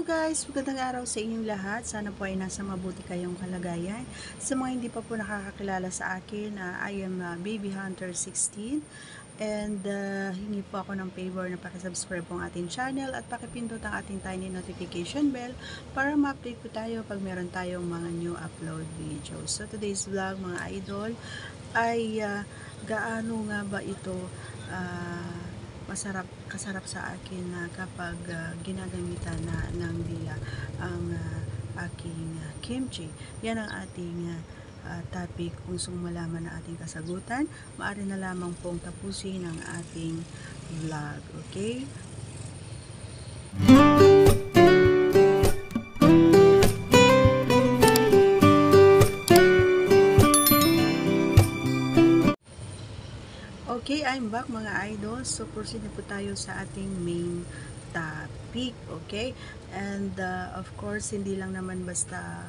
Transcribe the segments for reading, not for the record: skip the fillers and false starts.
guys, magandang araw sa inyong lahat. Sana po ay nasa mabuti kayong kalagayan. Sa mga hindi pa po nakakakilala sa akin, I am Baby Hunter 16 and hingi po ako ng favor na pakisubscribe po ang ating channel at pakipindot ang ating tiny notification bell para ma-update po tayo pag meron tayong mga new upload videos. So today's vlog mga idol ay gaano nga ba ito kasarap sa akin na kapag ginagamitan na ng dila ang aking kimchi. Yan ang ating topic. Kung gusto malaman na ating kasagutan, maaari na lamang pong tapusin ang ating vlog. Okay? Okay, I'm back mga idols. So, proceed na po tayo sa ating main topic. Okay? And, of course, hindi lang naman basta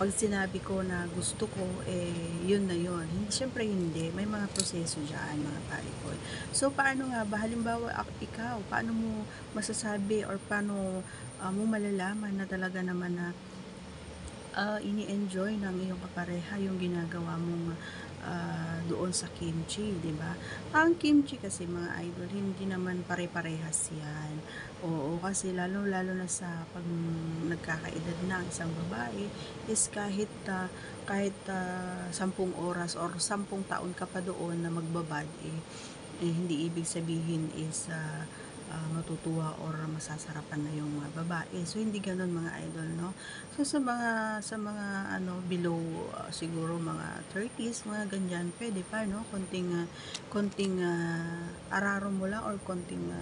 pag sinabi ko na gusto ko, yun na yun. Siyempre hindi. May mga proseso dyan, mga parikoy. So, paano nga ba? Halimbawa, ikaw, paano mo masasabi or paano mo malalaman na talaga naman na ini-enjoy ng iyong kapareha yung ginagawa mong doon sa kimchi, di ba? Ang kimchi kasi mga idol, hindi naman pare-parehas yan. Oo, kasi lalo na sa pag nagkakaedad na ang isang babae is kahit 10 oras or 10 taon ka pa doon na magbabad, hindi ibig sabihin is matutuwa or masasarapan na yung mga babae. So hindi ganoon mga idol, no? So sa mga below siguro mga 30s, mga ganyan, pwede pa, no? Konting araro mo lang or konting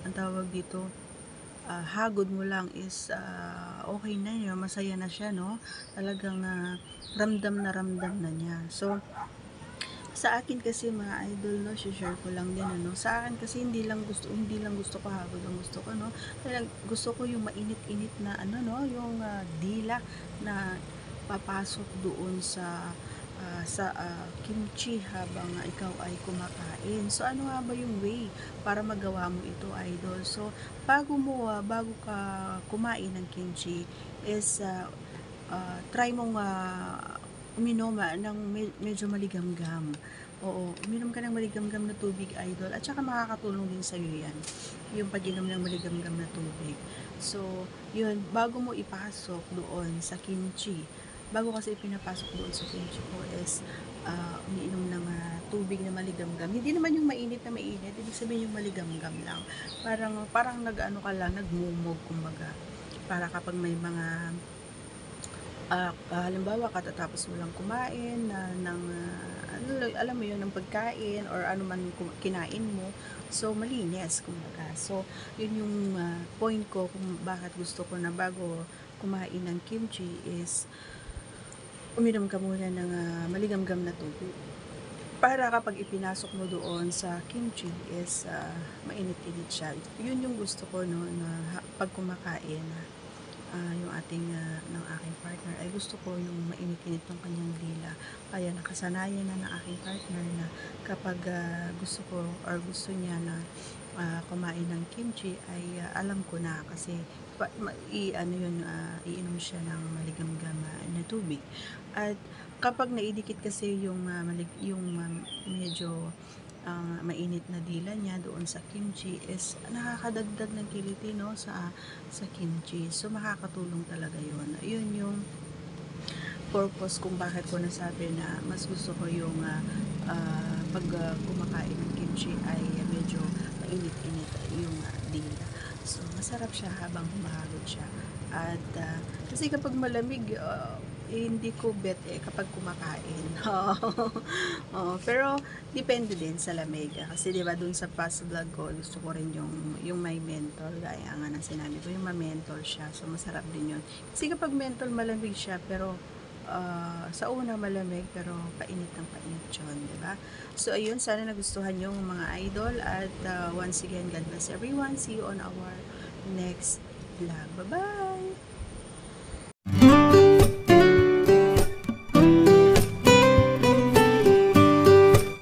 ang tawag dito, hagod mo lang is okay na yun, masaya na siya, no? Talagang ramdam na niya. So sa akin kasi mga idol, no, share ko lang din, ano, sa akin kasi hindi lang gusto ko hagod ang gusto ko, no, talagang gusto ko yung mainit-init na no, yung dila na papasok doon sa kimchi habang ikaw ay kumakain. So ano nga ba yung way para magawa mo ito, idol? So bago ka kumain ng kimchi is try mong uminom ng medyo maligamgam. Oo, uminom ka ng maligamgam na tubig, idol. At saka makakatulong din sa'yo yan, yung pag-inom ng maligamgam na tubig. So, yun, bago mo ipasok doon sa kimchi, bago kasi ipinapasok doon sa kimchi ko is umiinom ng tubig na maligamgam. Hindi naman yung mainit na mainit, ibig sabihin yung maligamgam lang. Parang nag-ano ka lang, nagmumog, kumbaga. Para kapag may mga halimbawa katatapos mo lang kumain ng alam mo yun, ng pagkain or ano man kinain mo, so malinis kumbaga. So yun yung point ko kung bakit gusto ko na bago kumain ng kimchi is uminom ka muna ng maligamgam na tubig para kapag ipinasok mo doon sa kimchi is mainit-init siya. Yun yung gusto ko, no, na pag kumakain yung ng aking partner ay gusto ko yung mainit-init ng kanyang dila. Kaya nakasanayan na ng aking partner na kapag gusto ko or gusto niya na kumain ng kimchi ay alam ko na kasi iinom siya ng maligamgam na tubig. At kapag naidikit kasi yung medyo mainit na dila niya doon sa kimchi is nakakadagdag ng kiliti, no, sa kimchi. So makakatulong talaga yun yung purpose kung bakit ko nasabi na mas gusto ko yung pag kumakain ng kimchi ay medyo mainit-init yung dila. So masarap siya habang humahagod siya. At kasi kapag malamig hindi ko bet kapag kumakain. Pero depende din sa lamig. Kasi 'di ba dun sa past vlog ko, gusto ko rin yung may menthol, gaya nga ng sinabi ko, yung may menthol siya. So masarap din yun. Kasi kapag menthol malamig siya pero sa una malamig pero painit yun, di ba? So ayun, sana nagustuhan nyo mga idol at once again, God bless everyone. See you on our next vlog. Bye-bye!